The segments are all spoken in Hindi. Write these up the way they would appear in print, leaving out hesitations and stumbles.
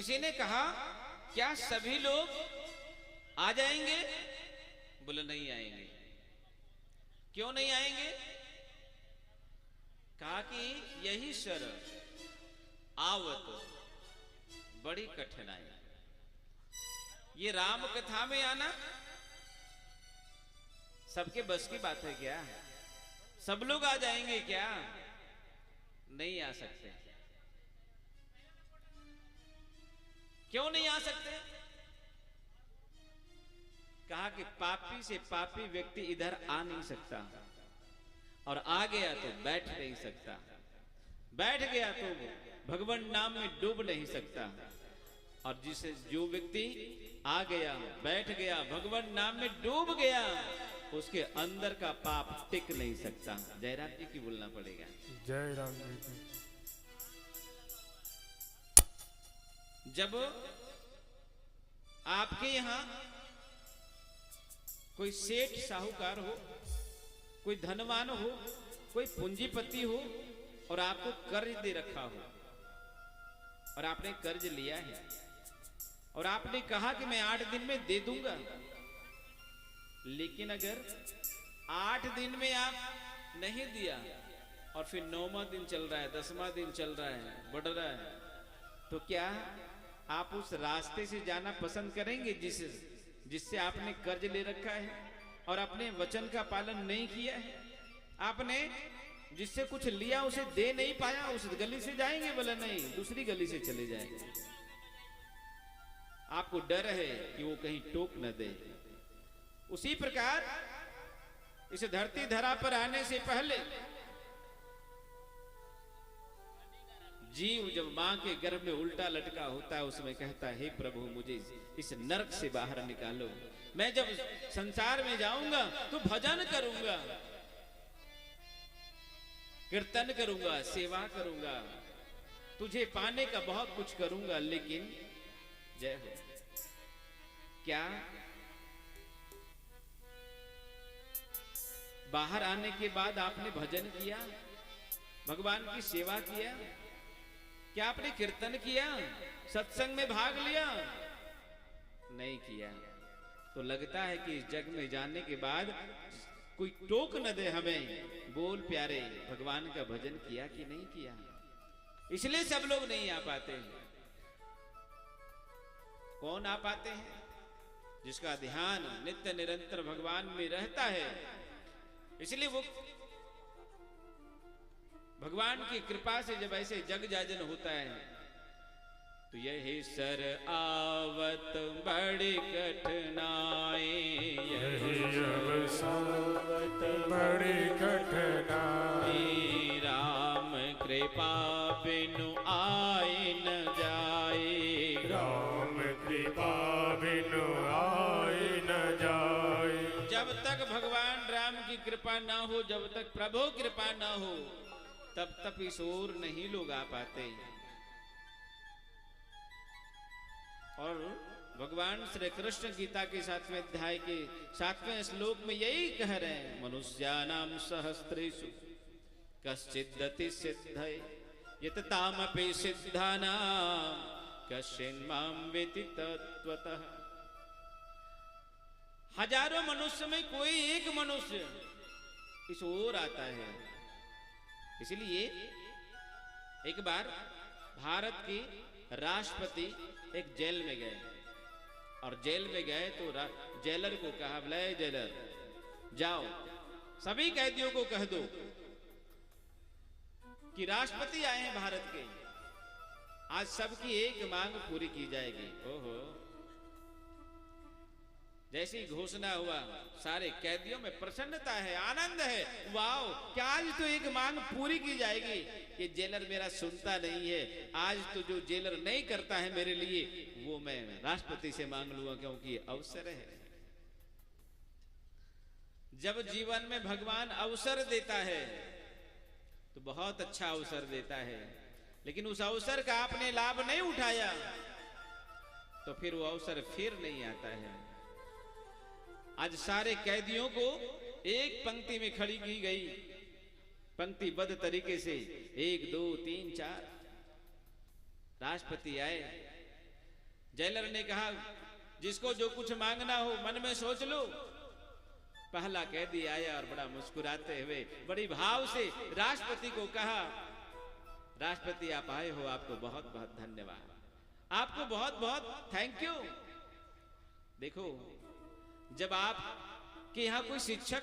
किसी ने कहा क्या सभी लोग आ जाएंगे? बोले नहीं आएंगे। क्यों नहीं आएंगे? कहा कि यही शरण आवत बड़ी कठिनाई। ये राम कथा में आना सबके बस की बात है क्या? सब लोग आ जाएंगे क्या? नहीं आ सकते। क्यों नहीं आ सकते? कहा कि पापी से पापी व्यक्ति इधर आ नहीं सकता, और आ गया तो बैठ नहीं सकता, बैठ गया तो भगवान नाम में डूब नहीं सकता, और जिसे जो व्यक्ति आ गया बैठ गया भगवान नाम में डूब गया उसके अंदर का पाप टिक नहीं सकता। जयराम जी की बोलना पड़ेगा। जय राम जी। जब आपके यहां कोई सेठ साहूकार हो, कोई धनवान हो, कोई पूंजीपति हो और आपको कर्ज दे रखा हो और आपने कर्ज लिया है और आपने कहा कि मैं 8 दिन में दे दूंगा, लेकिन अगर 8 दिन में आप नहीं दिया और फिर 9वां दिन चल रहा है, 10वां दिन चल रहा है, बढ़ रहा है, तो क्या आप उस रास्ते से जाना पसंद करेंगे जिससे आपने कर्ज ले रखा है और अपने वचन का पालन नहीं किया है? आपने जिससे कुछ लिया उसे दे नहीं पाया, उस गली से जाएंगे? बोले नहीं, दूसरी गली से चले जाएंगे। आपको डर है कि वो कहीं टोक न दे। उसी प्रकार इस धरती धरा पर आने से पहले जीव जब मां के गर्भ में उल्टा लटका होता है उसमें कहता है, हे प्रभु मुझे इस नरक से बाहर निकालो। मैं जब संसार में जाऊंगा तो भजन करूंगा, कीर्तन करूंगा, सेवा करूंगा, तुझे पाने का बहुत कुछ करूंगा, लेकिन जय हो। क्या बाहर आने के बाद आपने भजन किया, भगवान की सेवा किया? क्या आपने कीर्तन किया, सत्संग में भाग लिया? नहीं किया। तो लगता है कि इस जग में जाने के बाद कोई टोक न दे हमें, बोल प्यारे भगवान का भजन किया कि नहीं किया? इसलिए सब लोग नहीं आ पाते हैं। कौन आ पाते हैं? जिसका ध्यान नित्य निरंतर भगवान में रहता है। इसलिए वो भगवान की कृपा से जब ऐसे जग जाजन होता है तो यही सर आवत बड़ी कठिनाई, यही अवसावत बड़ी कठिनाई, राम कृपा बिनु आए न जाए, राम कृपा बिनु आए न जाए। जब तक भगवान राम की कृपा ना हो, जब तक प्रभु कृपा ना हो, तब तक इस ओर नहीं लोग आ पाते। और भगवान श्री कृष्ण गीता के 7वें अध्याय के 7वें श्लोक में यही कह रहे हैं, मनुष्यानाम सहस्रेषु कश्चिदति सिद्धये यततामपि सिद्धानाम कश्चिन्मां वेति तत्त्वतः। हजारों मनुष्य में कोई एक मनुष्य इस ओर आता है। इसलिए एक बार भारत के राष्ट्रपति एक जेल में गए और जेल में गए तो जेलर को कहा, बोले जेलर जाओ सभी कैदियों को कह दो कि राष्ट्रपति आए हैं भारत के, आज सबकी एक मांग पूरी की जाएगी। ओहो, जैसी घोषणा हुआ सारे कैदियों में प्रसन्नता है, आनंद है, वाओ क्या आज तो एक मांग पूरी की जाएगी। ये जेलर मेरा सुनता नहीं है, आज तो जो जेलर नहीं करता है मेरे लिए वो मैं राष्ट्रपति से मांग लूंगा, क्योंकि अवसर है। जब जीवन में भगवान अवसर देता है तो बहुत अच्छा अवसर देता है, लेकिन उस अवसर का आपने लाभ नहीं उठाया तो फिर वो अवसर फिर नहीं आता है। आज सारे कैदियों को एक पंक्ति में खड़ी की गई, पंक्तिबद्ध तरीके से 1 2 3 4। राष्ट्रपति आए, जेलर ने कहा जिसको जो कुछ मांगना हो मन में सोच लो। पहला कैदी आया और बड़ा मुस्कुराते हुए बड़ी भाव से राष्ट्रपति को कहा, राष्ट्रपति आप आए हो, आपको बहुत बहुत धन्यवाद, आपको बहुत बहुत थैंक यू। देखो, जब आप कि यहाँ कोई शिक्षक,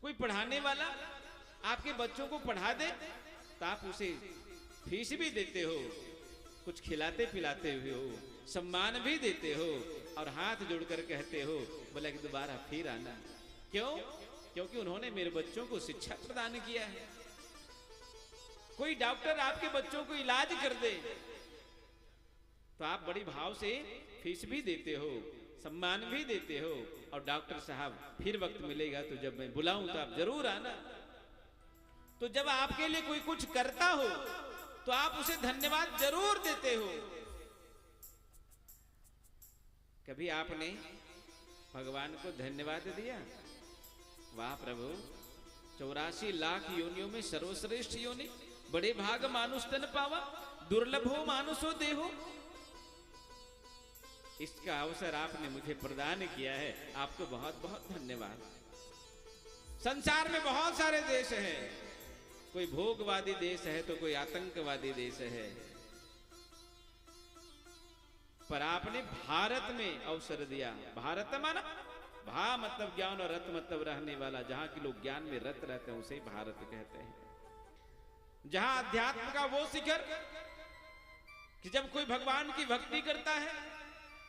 कोई पढ़ाने वाला आपके बच्चों को पढ़ा दे तो आप उसे फीस भी देते हो, कुछ खिलाते पिलाते हुए हो, सम्मान भी देते हो और हाथ जोड़कर कहते हो बोला कि दोबारा फिर आना। क्यों? क्योंकि उन्होंने मेरे बच्चों को शिक्षा प्रदान किया है। कोई डॉक्टर आपके बच्चों को इलाज कर दे तो आप बड़ी भाव से फीस भी देते हो, सम्मान भी देते हो और डॉक्टर साहब फिर वक्त मिलेगा तो जब मैं बुलाऊं तो आप जरूर आना। तो जब आपके लिए कोई कुछ करता हो तो आप उसे धन्यवाद जरूर देते हो। कभी आपने भगवान को धन्यवाद दिया? वाह प्रभु, 84 लाख योनियों में सर्वश्रेष्ठ योनि, बड़े भाग मानुष तन पावा, दुर्लभो मानुषो देहो। इसका अवसर आपने मुझे प्रदान किया है, आपको बहुत बहुत धन्यवाद। संसार में बहुत सारे देश हैं, कोई भोगवादी देश है तो कोई आतंकवादी देश है, पर आपने भारत में अवसर दिया। भारत माना भा मतलब ज्ञान और रत मतलब रहने वाला, जहां के लोग ज्ञान में रत रहते हैं उसे भारत कहते हैं। जहां अध्यात्म का वो शिखर कि जब कोई भगवान की भक्ति करता है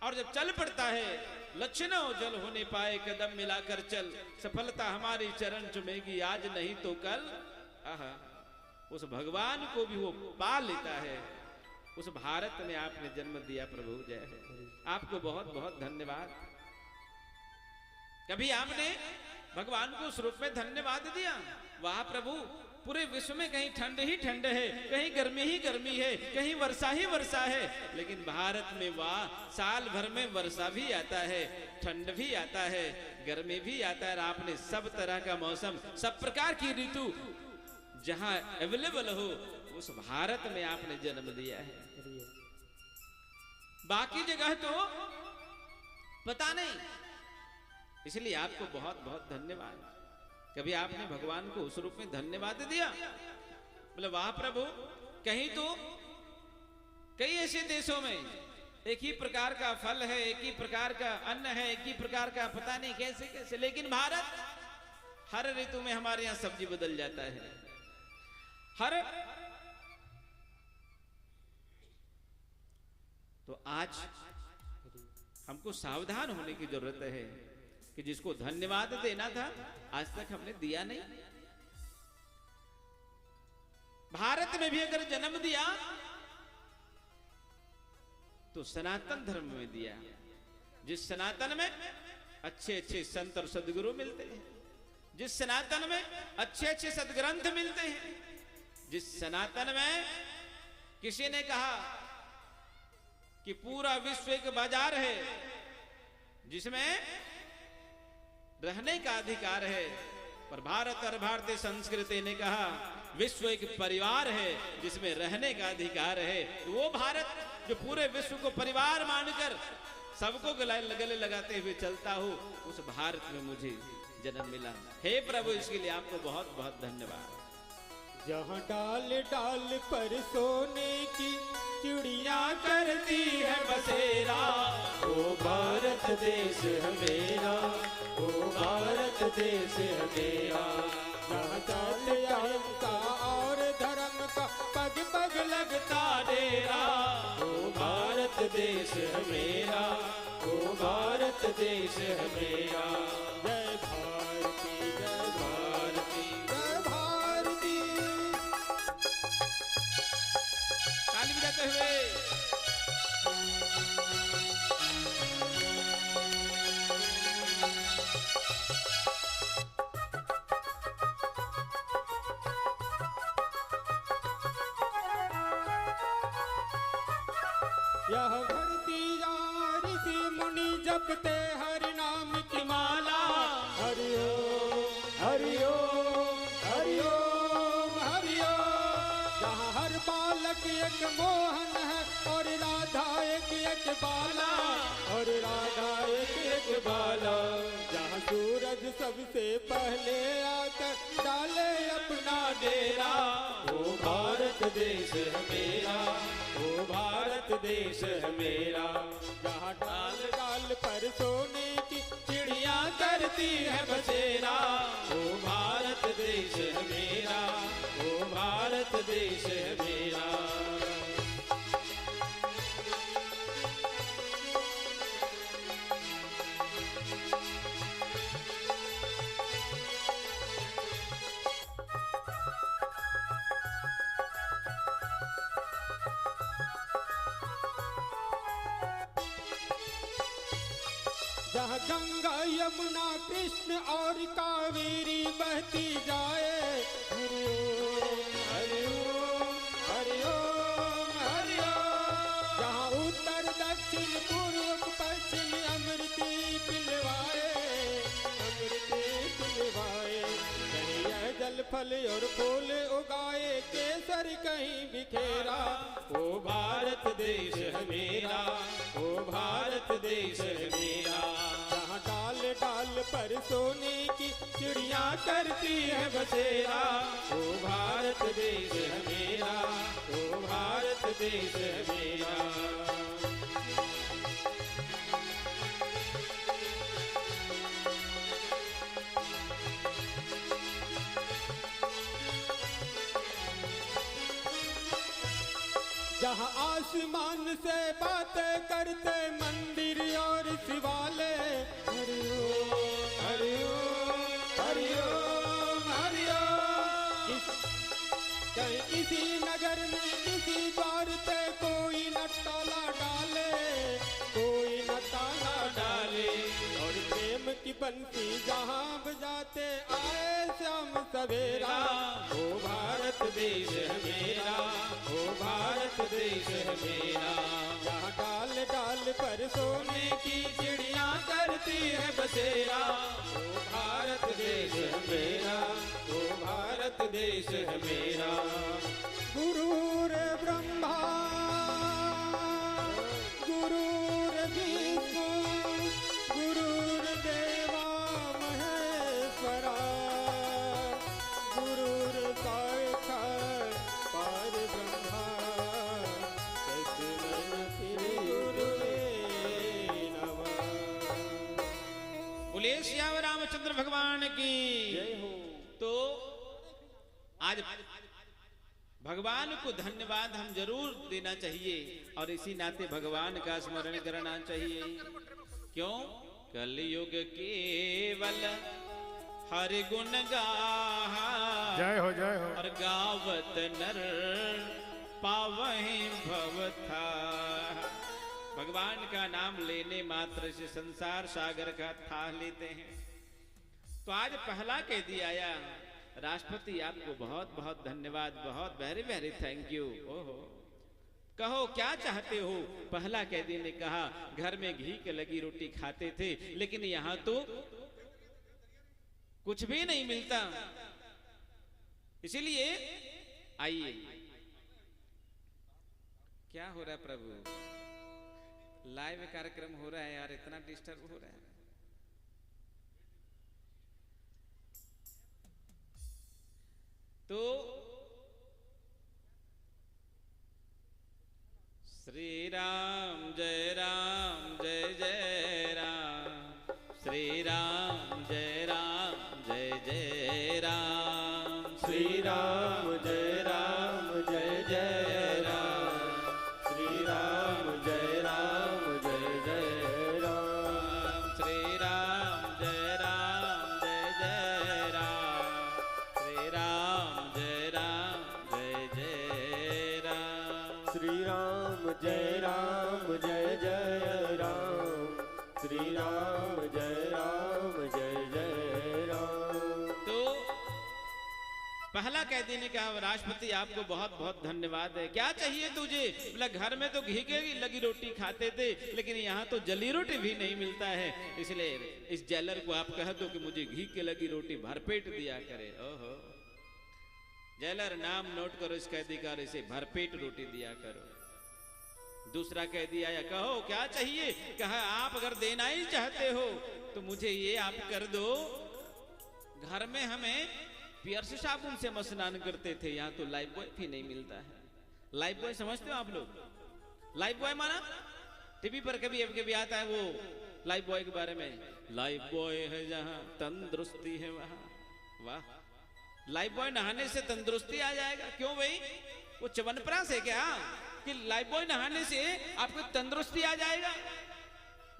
और जब चल पड़ता है, लक्ष्य न जल होने पाए कदम मिलाकर चल, सफलता हमारी चरण चुमेगी आज नहीं तो कल। आहा, उस भगवान को भी वो पा लेता है। उस भारत में आपने जन्म दिया, प्रभु जय है, आपको बहुत बहुत धन्यवाद। कभी आपने भगवान को उस रूप में धन्यवाद दिया? वाह प्रभु, पूरे विश्व में कहीं ठंड ही ठंड है, कहीं गर्मी ही गर्मी है, कहीं वर्षा ही वर्षा है, लेकिन भारत में वाह, साल भर में वर्षा भी आता है, ठंड भी आता है, गर्मी भी आता है। आपने सब तरह का मौसम, सब प्रकार की ऋतु जहां अवेलेबल हो उस भारत में आपने जन्म दिया है। बाकी जगह तो पता नहीं, इसलिए आपको बहुत बहुत धन्यवाद। कभी आपने भगवान को उस रूप में धन्यवाद दिया? बोले वाह प्रभु, कहीं तो कई ऐसे देशों में एक ही प्रकार का फल है, एक ही प्रकार का अन्न है, एक ही प्रकार का पता नहीं कैसे कैसे, लेकिन भारत हर ऋतु में हमारे यहाँ सब्जी बदल जाता है। हर तो आज हमको सावधान होने की जरूरत है कि जिसको धन्यवाद देना था आज तक हमने दिया नहीं। भारत में भी अगर जन्म दिया तो सनातन धर्म में दिया, जिस सनातन में अच्छे अच्छे संत और सदगुरु मिलते हैं, जिस सनातन में अच्छे अच्छे सदग्रंथ मिलते हैं, जिस सनातन में किसी ने कहा कि पूरा विश्व एक बाजार है जिसमें रहने का अधिकार है, पर भारत और भारतीय संस्कृति ने कहा विश्व एक परिवार है जिसमें रहने का अधिकार है। वो भारत जो पूरे विश्व को परिवार मानकर सबको गले लगाते हुए चलता हो, उस भारत में मुझे जन्म मिला। हे प्रभु, इसके लिए आपको बहुत बहुत धन्यवाद। जहाँ डाल डाल पर सोने की चिड़िया करती है बसेरा, ओ भारत देश है मेरा, ओ भारत देश है मेरा। जहाँ सत्य का और धर्म का पग पग लगता डेरा, ओ भारत देश है मेरा, ओ भारत देश है मेरा। जय भारती, जय भारती, जय भारती। ताली बजाते हुए यह धरती ऋषि मुनि जपते हरि नाम की माला। हरि ओम हरि ओम हरि ओम हरि ओम। जहाँ हर बालक एक मोहन है और राधा एक एक बाला और राधा एक एक बाला। जहाँ सूरज सबसे पहले आकर डाले अपना डेरा, वो भारत देश है मेरा, वो भारत देश है मेरा। जहाँ डाल डाल पर सोने की चिड़िया करती है बसेरा, वो भारत देश है मेरा, वो भारत देश है मेरा। जहाँ गंगा यमुना कृष्ण और कावेरी बहती जाए, हरि ओम हरि ओम हरि ओम हरि ओम। जहाँ उत्तर दक्षिण पूर्व पश्चिम अमृति पिलवाए, अमृति पिलवाए। कहीं यह जल फल और फूल उगाए, केसर कहीं बिखेरा, वो भारत देश है मेरा, वो भारत देश है मेरा। जहाँ डाल डाल पर सोने की चिड़िया करती है बसेरा, वो भारत देश है मेरा, वो भारत देश है मेरा। जहाँ आसमान से बातें करते मंदिर और शिवालय, हरि ओम हरि ओम हरि ओम हरि ओम। कहीं किसी नगर में किसी द्वार पे कोई न ताला डाले, कोई न ताला डाले। और प्रेम की बंसी जहाँ बजाते आए शाम सवेरा, वो भारत देश है मेरा, वो भारत देश है मेरा। जहाँ डाल डाल पर सोने की चिड़िया करती है बसेरा, वो भारत देश है मेरा, वो भारत देश है मेरा। गुरुर ब्रह्मा गुरुर विष्णु गुरुर्देवा महेश्वरा, गुरुर साक्षात् परब्रह्मा तस्मै श्री गुरुवे नमः। बोले श्याम रामचंद्र भगवान की जय हो। तो आज भगवान को धन्यवाद हम जरूर देना चाहिए और इसी नाते भगवान का स्मरण करना चाहिए। क्यों? कलयुग केवल हरि गुण गाहा, जय हो जय हो। और गावत नर पावहि भव था। भगवान का नाम लेने मात्र से संसार सागर का था लेते हैं। तो आज पहला कैदी आया, राष्ट्रपति आपको बहुत बहुत धन्यवाद, बहुत वेरी वेरी थैंक यू। ओहो, कहो क्या चाहते हो? पहला कैदी ने कहा घर में घी के लगी रोटी खाते थे, लेकिन यहां तो कुछ भी नहीं मिलता, इसीलिए आइए। क्या हो रहा है प्रभु? लाइव कार्यक्रम हो रहा है यार, इतना डिस्टर्ब हो रहा है। तो श्री राम जय जय राम, श्री राम जय जय राम, श्री राम जय जय राम, श्री राम जय जय राम, श्री राम जय जय राम, श्री राम जय जय राम, श्री राम जय जय राम, श्री राम जय जय राम। तो पहला कैदी ने कहा राष्ट्रपति आपको बहुत बहुत धन्यवाद है, क्या चाहिए तुझे? बोला घर में तो घी के लगी रोटी खाते थे, लेकिन यहाँ तो जली रोटी भी नहीं मिलता है, इसलिए इस जेलर को आप कह दो कि मुझे घी के लगी रोटी भरपेट दिया करे। ओहो, जेलर नाम नोट करो इस कैदी का, इसे भरपेट रोटी दिया करो। दूसरा कह दिया, या कहो क्या चाहिए? कहा आप अगर देना ही चाहते हो तो मुझे ये आप कर दो, घर में हमें पियर्स साबुन से स्नान करते थे, यहाँ तो लाइफ बॉय भी नहीं मिलता है। लाइफ बॉय समझते हो आप लोग? लाइफ बॉय माना टीवी पर कभी आता है वो लाइफ बॉय के बारे में, लाइफ बॉय है जहां तंदुरुस्ती है वहां। वाह, लाइफ बॉय नहाने से तंदुरुस्ती आ जाएगा? क्यों भाई, वो च्यवनप्राश है क्या कि लाइफ बॉय नहाने से आपको तंदुरुस्ती आ जाएगा?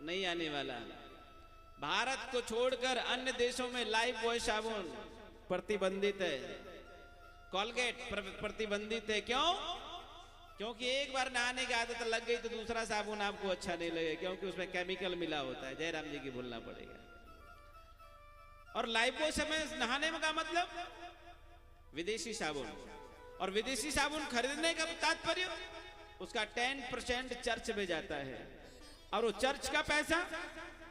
नहीं आने वाला। भारत को छोड़कर अन्य देशों में लाइफ बॉय साबुन प्रतिबंधित है, कोलगेट प्रतिबंधित है। क्यों? क्योंकि एक बार नहाने की आदत लग गई तो दूसरा साबुन आपको अच्छा नहीं लगेगा, क्योंकि उसमें केमिकल मिला होता है। जयराम जी की भूलना पड़ेगा। और लाइफ बॉय समय नहाने में का मतलब विदेशी साबुन, और विदेशी साबुन खरीदने का तात्पर्य उसका 10% चर्च में जाता है, और वो चर्च का पैसा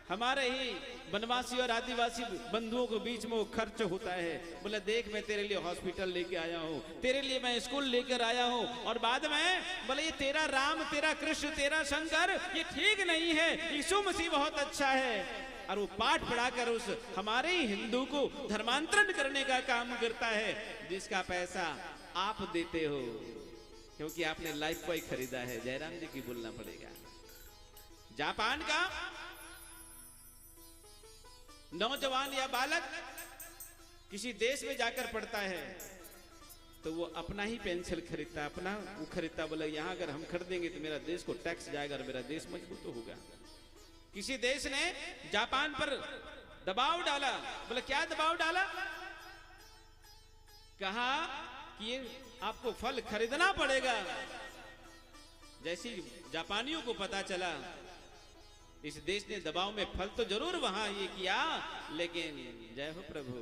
हमारे ही वनवासी और आदिवासी बंधुओं के बीच में वो खर्च होता है। बोले देख मैं तेरे लिए हॉस्पिटल लेके आया हूँ, तेरे लिए मैं स्कूल लेकर आया हूँ, और बाद में बोले ये तेरा राम, तेरा कृष्ण, तेरा शंकर ये ठीक नहीं है, यीशु मसीह बहुत अच्छा है। और वो पाठ पढ़ाकर उस हमारे ही हिंदू को धर्मांतरण करने का काम करता है, जिसका पैसा आप देते हो, क्योंकि आपने लाइफ बॉय खरीदा है। जयराम जी की बोलना पड़ेगा। जापान का नौजवान या बालक किसी देश में जाकर पढ़ता है तो वो अपना ही पेंसिल खरीदता, अपना वो खरीदता। बोले यहां अगर हम खरीदेंगे तो मेरा देश को टैक्स जाएगा और मेरा देश मजबूत होगा। किसी देश ने जापान पर दबाव डाला। बोले क्या दबाव डाला? कहा कि ये आपको फल खरीदना पड़ेगा। जैसे जापानियों को पता चला इस देश ने दबाव में फल तो जरूर वहां ये किया, लेकिन जय हो प्रभु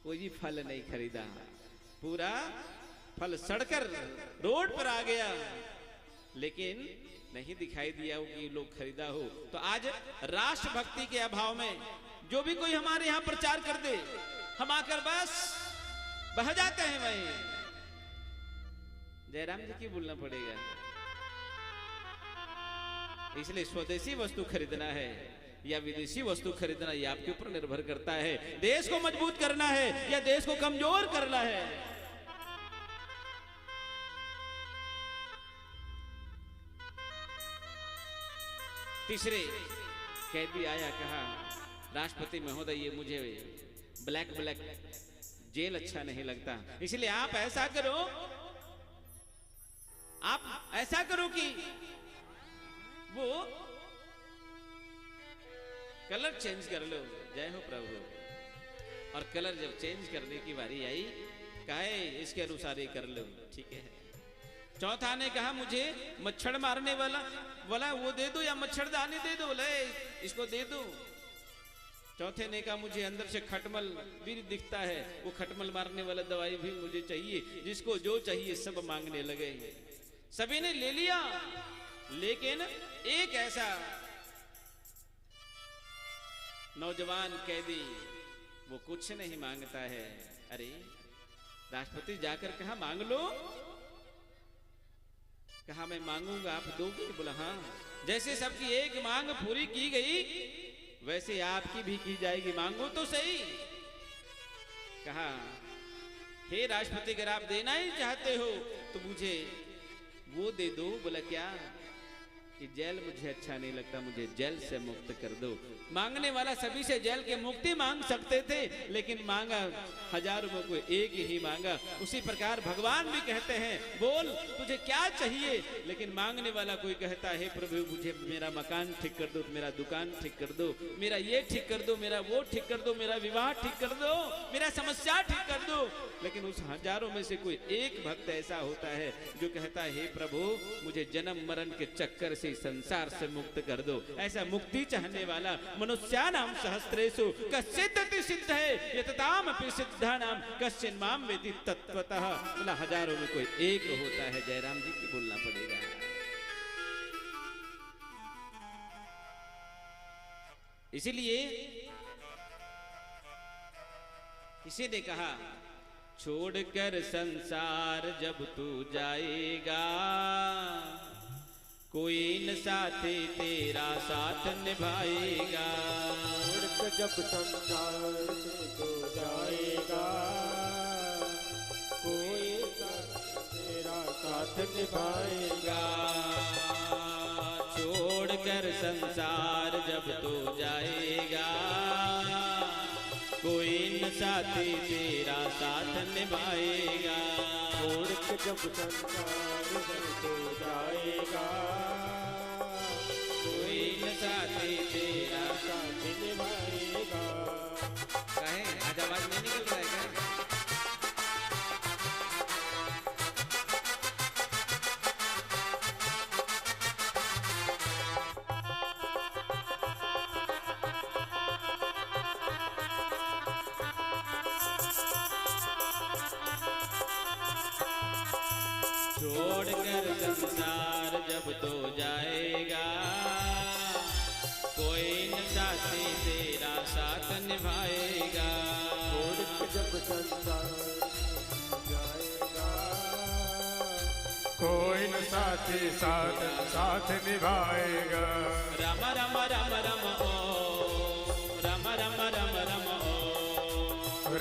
कोई फल नहीं खरीदा, पूरा फल सड़कर रोड पर आ गया, लेकिन नहीं दिखाई दिया हो कि लोग खरीदा हो। तो आज राष्ट्रभक्ति के अभाव में जो भी कोई हमारे यहां प्रचार कर दे, हम आकर बस बह जाते हैं वहीं। जयराम जी की बोलना पड़ेगा। इसलिए स्वदेशी वस्तु खरीदना है या विदेशी वस्तु खरीदना, ये आपके ऊपर निर्भर करता है। देश को मजबूत करना है या देश को कमजोर करना है। तीसरे कैदी आया, कहा राष्ट्रपति महोदय ये मुझे ब्लैक जेल अच्छा नहीं लगता, इसलिए आप ऐसा करो कि वो कलर चेंज कर लो। जय हो प्रभु। और कलर जब चेंज करने की बारी आई, कहे इसके अनुसार ही कर लो, ठीक है। चौथा ने कहा मुझे मच्छर मारने वाला वो दे दो या मच्छरदानी दे दो, बोले इसको दे दो। चौथे ने कहा मुझे अंदर से खटमल भी दिखता है, वो खटमल मारने वाला दवाई भी मुझे चाहिए। जिसको जो चाहिए सब मांगने लगे। सभी ने ले लिया, लेकिन एक ऐसा नौजवान कैदी वो कुछ नहीं मांगता है। अरे राष्ट्रपति जाकर कहा मांग लो। कहा मैं मांगूंगा, आप दोगे? बोला हाँ। जैसे सबकी एक मांग पूरी की गई वैसे आपकी भी की जाएगी, मांगो तो सही। कहा हे राष्ट्रपति अगर आप देना ही चाहते हो तो मुझे वो दे दो। बोला क्या? कि जेल मुझे अच्छा नहीं लगता, मुझे जेल से मुक्त कर दो। मांगने वाला सभी से जेल के मुक्ति मांग सकते थे, लेकिन मांगा हजारों में कोई एक ही मांगा। उसी प्रकार भगवान भी कहते हैं बोल तुझे क्या चाहिए, लेकिन मांगने वाला कोई कहता है प्रभु मुझे मेरा मकान ठीक कर दो, मेरा दुकान ठीक कर दो, मेरा ये ठीक कर दो, मेरा वो ठीक कर दो, मेरा विवाह ठीक कर दो, मेरा समस्या ठीक कर दो। लेकिन उस हजारों में से कोई एक भक्त ऐसा होता है जो कहता है हे प्रभु मुझे जन्म मरण के चक्कर से संसार से मुक्त कर दो। ऐसा मुक्ति चाहने वाला मनुष्यानाम सहस्रेषु कश्चिदति सिद्ध है यततामपि सिद्धानाम कश्चिन् माम वेति तत्वतः। बोला हजारों में कोई एक होता है। जयराम जी की बोलना पड़ेगा। इसीलिए किसी ने कहा छोड़कर संसार जब तू जाएगा साथी तेरा साथ निभाएगा। छोड़ के जब संसार से तो जाएगा, कोई तेरा साथ निभाएगा। छोड़कर संसार जब तो जाएगा, कोई न साथी तेरा साथ निभाएगा। छोड़ के जब संसार से तो जाएगा, कोई न साथी तेरा साथ निभाएगा। कहे आज आवाज नहीं निकल रहा है क्या? छोड़कर संसार जब तो जाएगा, कोई न साथी तेरा साथ निभाएगा। छोड़ के जब संसार जाएगा, कोई न साथी साथ निभाएगा। रम रम रम रम ओम, रम रम रम रम ओम,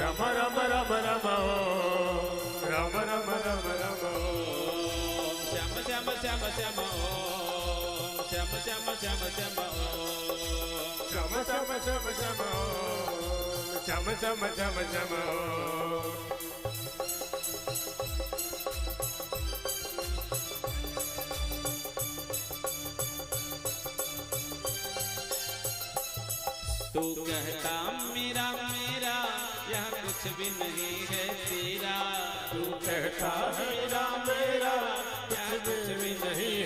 रम रम रम रम ओम, रम रम रम रम ओम। श्याम श्याम श्याम श्याम ओम, श्याम श्याम श्याम श्याम ओम, शम शम शम शम ओम, शम शम शम शम ओम। तू कहता मेरा मेरा, यह कुछ भी नहीं है तेरा। तू कहता है मेरा मेरा, कुछ भी नहीं